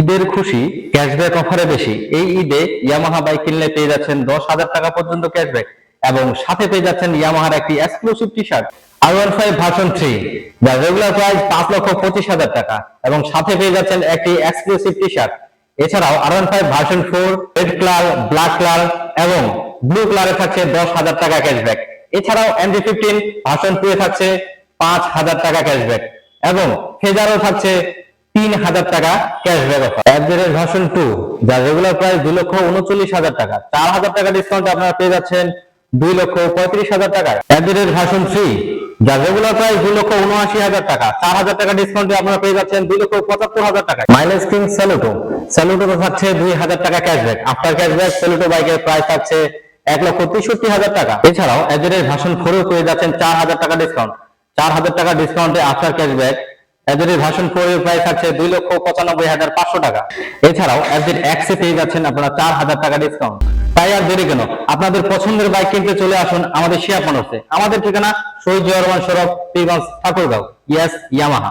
ঈদের খুশি ক্যাশব্যাক অফারে বেশি। এই ঈদে ইয়ামাহা বাইক কিনলে পেয়ে যাচ্ছেন 10,000 টাকা পর্যন্ত ক্যাশব্যাক এবং সাথে পেয়ে যাচ্ছেন ইয়ামাহার একটি exclusive T shirt R15 version 3, যার রেগুলার প্রাইস 5,25,000 টাকা এবং সাথে পেয়ে যাচ্ছেন একটি এক্সক্লুসিভ টি শার্ট। এছাড়াও R15 version 4 red colour, black colour এবং ব্লু কালারে থাকছে 10,000 টাকা ক্যাশব্যাক। এছাড়াও MG15 ভার্সন 2 এ থাকছে 5,000 টাকা ক্যাশব্যাক এবং ফেজারও থাকছে 3,000 টাকা ক্যাশব্যাক অফার। অ্যাডজের ভার্সন 2, যার রেগুলার প্রাইস 2,39,000 টাকা, 4,000 টাকা ডিসকাউন্টে আপনারা পেয়ে যাচ্ছেন 2,35,000 টাকায়। অ্যাডজের ভার্সন 3, যার রেগুলার প্রাইস 2,79,000 টাকা, 4,000 টাকা ডিসকাউন্টে আপনারা পেয়ে যাচ্ছেন 2,75,000 টাকা। মাইলেজ কিং স্যালুটো থাকছে 2,000 টাকা ক্যাশব্যাক। আফটার ক্যাশব্যাক স্যালুটো বাইকের প্রাইস থাকছে 1,63,000 টাকা। এছাড়াও অ্যাডজের ভার্সন 4 এ পেয়ে যাচ্ছেন 4,000 টাকা ডিসকাউন্ট। 4,000 টাকা ডিসকাউন্টে আফটার ক্যাশব্যাক অ্যাডজের ভার্সন 4 এর প্রাইস থাকছে 2,95,500 টাকা। এছাড়াও অ্যাডজের এক্স এ পেয়ে যাচ্ছেন আপনারা 4,000 টাকা ডিসকাউন্ট। তাই আর দেরি কেন, আপনাদের পছন্দের বাইক কিনতে চলে আসুন আমাদের শিয়া মোটরসে। আমাদের ঠিকানা শহীদ জিয়া রহমান সড়ক, পীরগঞ্জ, ঠাকুরগাঁও। ইয়ামাহা।